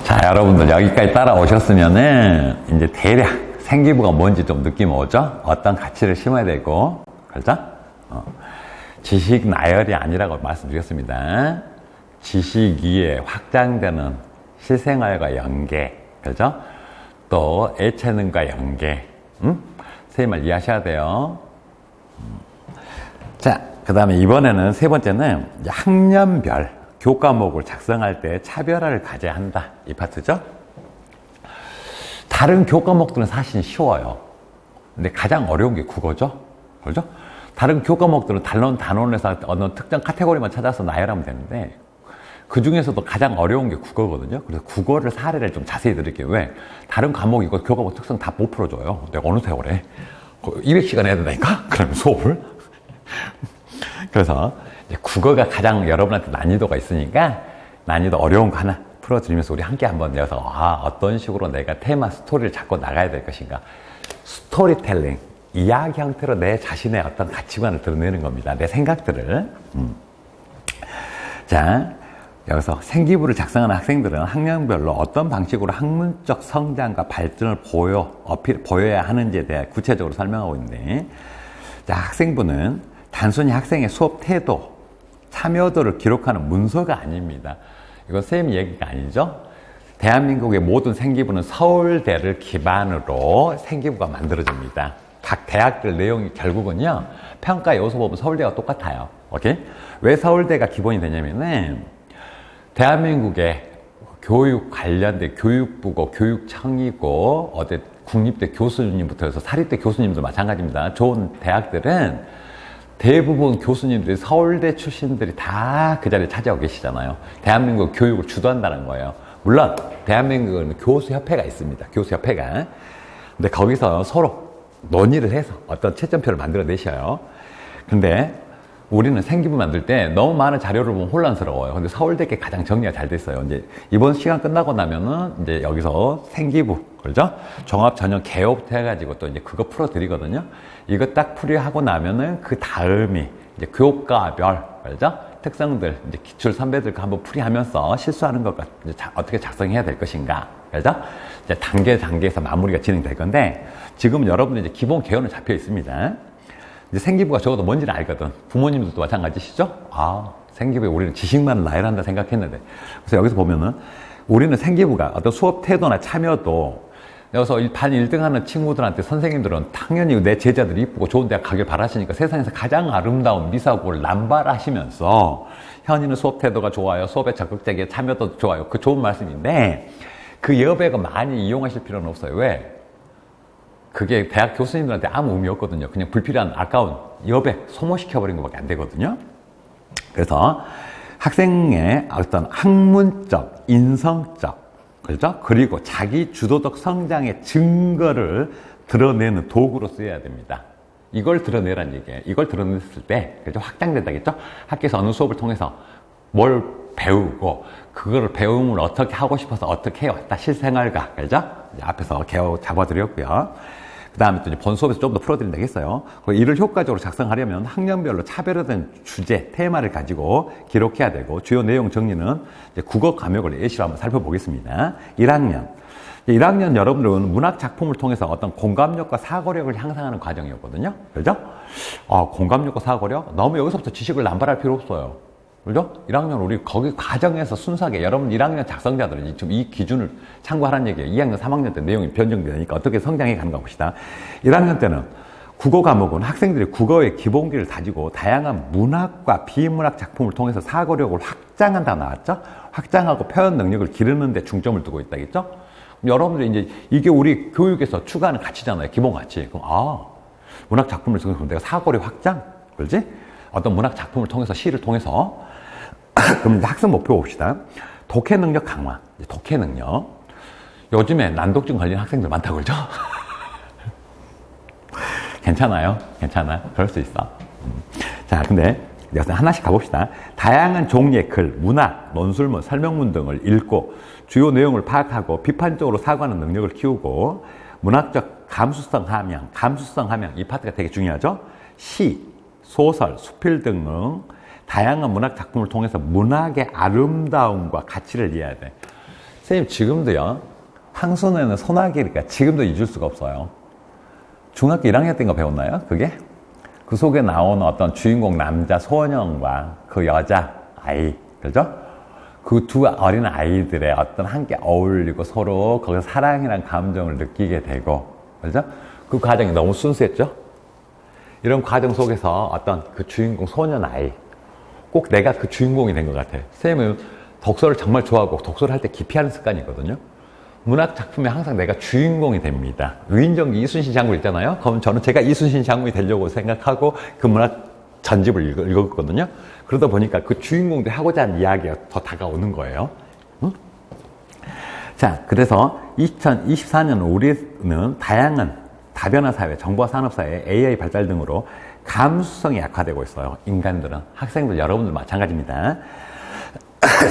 자, 여러분들 여기까지 따라오셨으면은 이제 대략 생기부가 뭔지 좀 느낌 오죠? 어떤 가치를 심어야 되고, 그렇죠? 지식 나열이 아니라고 말씀드렸습니다. 지식 위에 확장되는 실생활과 연계, 그렇죠? 또 예체능과 연계, 선생님 말 이해하셔야 돼요. 자, 그 다음에 이번에는 세 번째는 학년별 교과목을 작성할 때 차별화를 가져야 한다. 이 파트죠? 다른 교과목들은 사실 쉬워요. 근데 가장 어려운 게 국어죠? 그렇죠? 다른 교과목들은 단원에서 어느 특정 카테고리만 찾아서 나열하면 되는데 그 중에서도 가장 어려운 게 국어거든요. 그래서 국어를 사례를 좀 자세히 드릴게요. 왜? 다른 과목 이거 교과목 특성 다 못 풀어줘요. 내가 어느 세월에 200시간 해야 된다니까? 그러면 수업을? 그래서 이제 국어가 가장 여러분한테 난이도가 있으니까 난이도 어려운 거 하나 풀어드리면서 우리 함께 한번 여기서 어떤 식으로 내가 테마 스토리를 잡고 나가야 될 것인가. 스토리텔링, 이야기 형태로 내 자신의 어떤 가치관을 드러내는 겁니다. 내 생각들을. 자, 여기서 생기부를 작성하는 학생들은 학년별로 어떤 방식으로 학문적 성장과 발전을 보여야 하는지에 대해 구체적으로 설명하고 있는데, 자, 학생부는 단순히 학생의 수업 태도, 참여도를 기록하는 문서가 아닙니다. 이건 쌤 얘기가 아니죠. 대한민국의 모든 생기부는 서울대를 기반으로 생기부가 만들어집니다. 각 대학들 내용이 결국은요, 평가 요소 보면 서울대와 똑같아요. 오케이? 왜 서울대가 기본이 되냐면은 대한민국의 교육 관련된 교육부고 교육청이고 어디 국립대 교수님부터 해서 사립대 교수님도 마찬가지입니다. 좋은 대학들은 대부분 교수님들이 서울대 출신들이 다 그 자리에 차지하고 계시잖아요. 대한민국 교육을 주도한다는 거예요. 물론 대한민국은 교수협회가 있습니다. 교수협회가. 근데 거기서 서로 논의를 해서 어떤 채점표를 만들어 내셔요. 근데 우리는 생기부 만들 때 너무 많은 자료를 보면 혼란스러워요. 근데 서울대께 가장 정리가 잘 됐어요. 이제 이번 시간 끝나고 나면은 이제 여기서 생기부, 그렇죠? 종합 전형 개요부터 해가지고 또 이제 그거 풀어드리거든요. 이거 딱 풀이하고 나면은 그 다음이 이제 교과별, 그렇죠? 특성들, 이제 기출 선배들과 한번 풀이하면서 실수하는 것과 이제 어떻게 작성해야 될 것인가, 그렇죠? 이제 단계에서 마무리가 진행될 건데 지금 여러분들 이제 기본 개요는 잡혀 있습니다. 이제 생기부가 적어도 뭔지는 알거든. 부모님들도 마찬가지시죠? 생기부에 우리는 지식만을 나열한다 생각했는데. 그래서 여기서 보면은 우리는 생기부가 어떤 수업 태도나 참여도 여기서 반 1등 하는 친구들한테 선생님들은 당연히 내 제자들이 이쁘고 좋은 대학 가길 바라시니까 세상에서 가장 아름다운 미사고를 남발하시면서 현이는 수업 태도가 좋아요. 수업에 적극적이게 참여도 좋아요. 그 좋은 말씀인데 그 여백을 많이 이용하실 필요는 없어요. 왜? 그게 대학 교수님들한테 아무 의미 없거든요. 그냥 불필요한 아까운 여백 소모시켜버린 것밖에 안 되거든요. 그래서 학생의 어떤 학문적, 인성적, 그렇죠? 그리고 자기 주도적 성장의 증거를 드러내는 도구로 쓰여야 됩니다. 이걸 드러내란 얘기예요. 이걸 드러냈을 때 그렇죠? 확장된다겠죠? 학교에서 어느 수업을 통해서 뭘 배우고 그거를 배움을 어떻게 하고 싶어서 어떻게 해왔다. 실생활과, 그렇죠? 앞에서 개요 잡아드렸고요. 그 다음에 또 이제 본 수업에서 좀 더 풀어드린다고 했어요. 이를 효과적으로 작성하려면 학년별로 차별화된 주제, 테마를 가지고 기록해야 되고 주요 내용 정리는 이제 국어 과목을 예시로 한번 살펴보겠습니다. 1학년 여러분들은 문학 작품을 통해서 어떤 공감력과 사고력을 향상하는 과정이었거든요. 그죠? 공감력과 사고력? 너무 여기서부터 지식을 남발할 필요 없어요. 그죠? 1학년 우리 거기 과정에서 순수하게 여러분 1학년 작성자들은 지금 이 기준을 참고하라는 얘기예요. 2학년, 3학년 때 내용이 변경되니까 어떻게 성장해 가는가 봅시다. 1학년 때는 국어 과목은 학생들이 국어의 기본기를 다지고 다양한 문학과 비문학 작품을 통해서 사고력을 확장한다 나왔죠? 확장하고 표현 능력을 기르는 데 중점을 두고 있다겠죠? 여러분들이 이제 이게 우리 교육에서 추구하는 가치잖아요. 기본 가치. 그럼 문학 작품을 통해서 내가 사고력 확장? 그렇지? 어떤 문학 작품을 통해서 시를 통해서 그럼 학습 목표 봅시다. 독해 능력 강화. 독해 능력. 요즘에 난독증 걸리는 학생들 많다고 그러죠? 괜찮아요. 그럴 수 있어. 자, 근데 여기서 하나씩 가봅시다. 다양한 종류의 글, 문학, 논술문, 설명문 등을 읽고 주요 내용을 파악하고 비판적으로 사고하는 능력을 키우고 문학적 감수성 함양 이 파트가 되게 중요하죠. 시, 소설, 수필 등 다양한 문학 작품을 통해서 문학의 아름다움과 가치를 이해해야 돼. 선생님 지금도요, 황순우에는 소나기니까 지금도 잊을 수가 없어요. 중학교 1학년 때인가 배웠나요? 그게? 그 속에 나오는 어떤 주인공 남자 소원영과 그 여자 아이, 그죠? 그 두 어린 아이들의 어떤 함께 어울리고 서로 거기서 사랑이란 감정을 느끼게 되고, 그죠? 그 과정이 너무 순수했죠? 이런 과정 속에서 어떤 그 주인공 소년 아이, 꼭 내가 그 주인공이 된 것 같아요. 선생님은 독서를 정말 좋아하고 독서를 할 때 기피하는 습관이 있거든요. 문학 작품에 항상 내가 주인공이 됩니다. 위인전기 이순신 장군 있잖아요. 그럼 저는 제가 이순신 장군이 되려고 생각하고 그 문학 전집을 읽었거든요. 그러다 보니까 그 주인공들이 하고자 하는 이야기가 더 다가오는 거예요. 응? 자, 그래서 2024년 우리는 다양한 다변화 사회, 정보화 산업 사회, AI 발달 등으로 감수성이 약화되고 있어요. 인간들은, 학생들, 여러분들 마찬가지입니다.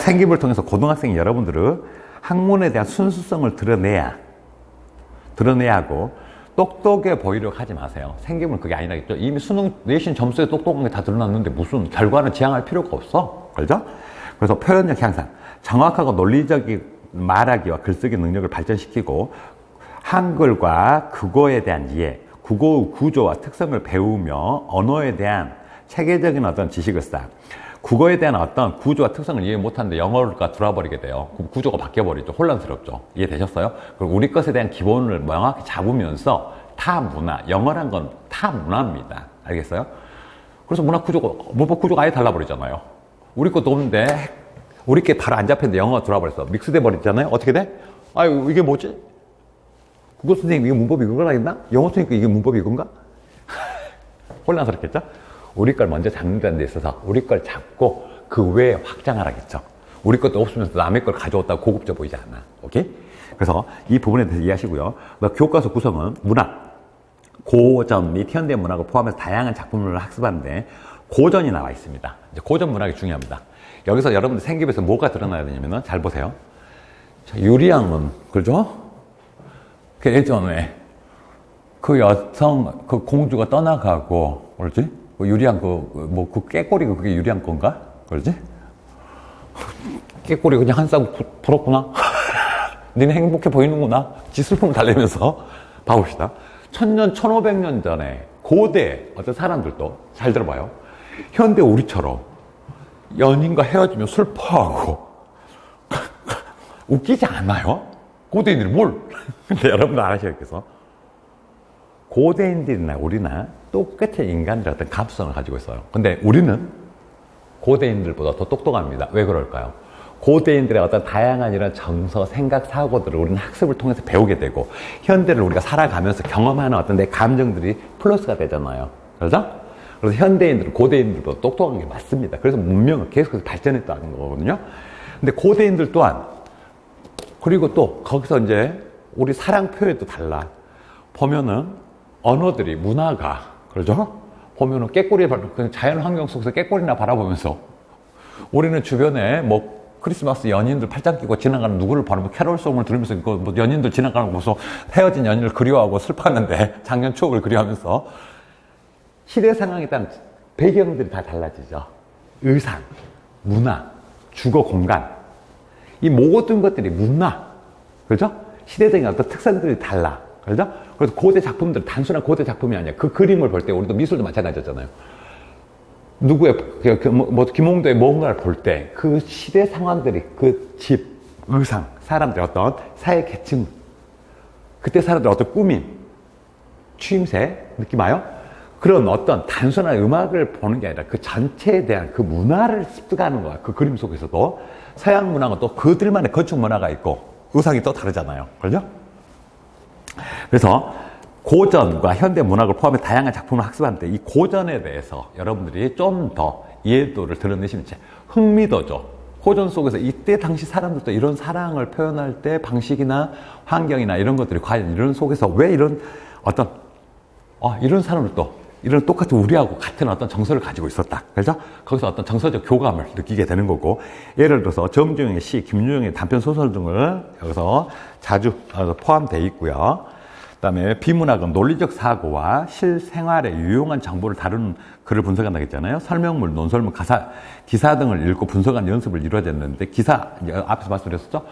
생기부를 통해서 고등학생 여러분들은 학문에 대한 순수성을 드러내야 하고, 똑똑해 보이려고 하지 마세요. 생기부는 그게 아니라겠죠. 이미 수능 내신 점수에 똑똑한 게 다 드러났는데 무슨 결과는 지향할 필요가 없어. 그렇죠? 그래서 표현력 향상, 정확하고 논리적인 말하기와 글쓰기 능력을 발전시키고, 한글과 국어에 대한 이해, 국어의 구조와 특성을 배우며 언어에 대한 체계적인 어떤 지식을 쌓아. 국어에 대한 어떤 구조와 특성을 이해 못하는데 영어가 들어와버리게 돼요. 그럼 구조가 바뀌어버리죠. 혼란스럽죠. 이해되셨어요? 그리고 우리 것에 대한 기본을 명확히 잡으면서 타 문화, 영어란 건 타 문화입니다. 알겠어요? 그래서 문학 구조가, 문법 구조가 아예 달라버리잖아요. 우리 것도 없는데, 우리 게 바로 안 잡혔는데 영어가 들어와버렸어. 믹스돼 버리잖아요? 어떻게 돼? 아유, 이게 뭐지? 국어 선생님, 이게 문법이 이거라 했나? 영어 선생님, 이게 문법이 이건가? 혼란스럽겠죠? 우리 걸 먼저 잡는다는 데 있어서 우리 걸 잡고 그 외에 확장하라겠죠. 우리 것도 없으면서 남의 걸 가져왔다고 고급져 보이지 않아. 오케이? 그래서 이 부분에 대해서 이해하시고요. 교과서 구성은 문학, 고전 및 현대 문학을 포함해서 다양한 작품을 학습하는데 고전이 나와 있습니다. 이제 고전 문학이 중요합니다. 여기서 여러분들 생기부에서 뭐가 드러나야 되냐면은 잘 보세요. 자, 유리왕은, 그죠? 그 예전에 그 여성, 그 공주가 떠나가고, 그러지? 그 유리한 그 깨꼬리가 그게 유리한 건가? 그러지? 깨꼬리 그냥 한 쌍 부럽구나? 니네 행복해 보이는구나? 지 슬픔을 달래면서 봐봅시다. 1000년, 1500년 전에 고대 어떤 사람들도 잘 들어봐요. 현대 우리처럼 연인과 헤어지면 슬퍼하고 웃기지 않아요? 고대인들이 뭘? 근데 여러분들 알아셔야겠어. 고대인들이나 우리나 똑같은 인간들의 어떤 감수성을 가지고 있어요. 근데 우리는 고대인들보다 더 똑똑합니다. 왜 그럴까요? 고대인들의 어떤 다양한 이런 정서, 생각, 사고들을 우리는 학습을 통해서 배우게 되고, 현대를 우리가 살아가면서 경험하는 어떤 내 감정들이 플러스가 되잖아요. 그렇죠? 그래서 현대인들은 고대인들보다 똑똑한 게 맞습니다. 그래서 문명을 계속해서 발전했다는 거거든요. 근데 고대인들 또한, 그리고 또 거기서 이제 우리 사랑 표현도 달라. 보면은 언어들이, 문화가, 그러죠? 보면은 깨꼬리, 자연 환경 속에서 깨꼬리나 바라보면서 우리는 주변에 뭐 크리스마스 연인들 팔짱 끼고 지나가는 누구를 바라보고 캐롤송을 들으면서 뭐 연인들 지나가는 거 보면서 헤어진 연인을 그리워하고 슬펐는데 작년 추억을 그리워하면서 시대 상황에 따른 배경들이 다 달라지죠. 의상, 문화, 주거 공간, 이 모든 것들이 문화, 그렇죠? 시대적인 어떤 특성들이 달라, 그렇죠? 그래서 고대 작품들, 단순한 고대 작품이 아니야. 그 그림을 볼 때 우리도 미술도 마찬가지잖아요. 누구의, 김홍도의 뭔가를 볼 때 그 시대 상황들이, 그 집, 의상, 사람들의 어떤 사회 계층, 그때 사람들의 어떤 꾸밈, 추임새, 느낌 와요? 그런 어떤 단순한 음악을 보는 게 아니라 그 전체에 대한 그 문화를 습득하는 거야. 그 그림 속에서도. 서양 문화는 또 그들만의 건축 문화가 있고 의상이 또 다르잖아요. 그렇죠? 그래서 고전과 현대 문학을 포함해 다양한 작품을 학습하는데 이 고전에 대해서 여러분들이 좀 더 이해도를 드러내시면 흥미도죠. 고전 속에서 이때 당시 사람들도 이런 사랑을 표현할 때 방식이나 환경이나 이런 것들이 과연 이런 속에서 왜 이런 어떤 이런 사람들도 이런 똑같은 우리하고 같은 어떤 정서를 가지고 있었다. 그래서 거기서 어떤 정서적 교감을 느끼게 되는 거고, 예를 들어서 정주영의 시, 김유영의 단편 소설 등을 여기서 자주 포함되어 있고요. 그다음에 비문학은 논리적 사고와 실생활에 유용한 정보를 다루는 글을 분석한다고 했잖아요. 설명물, 논설문, 기사 등을 읽고 분석한 연습을 이루어졌는데, 기사 앞에서 말씀드렸었죠.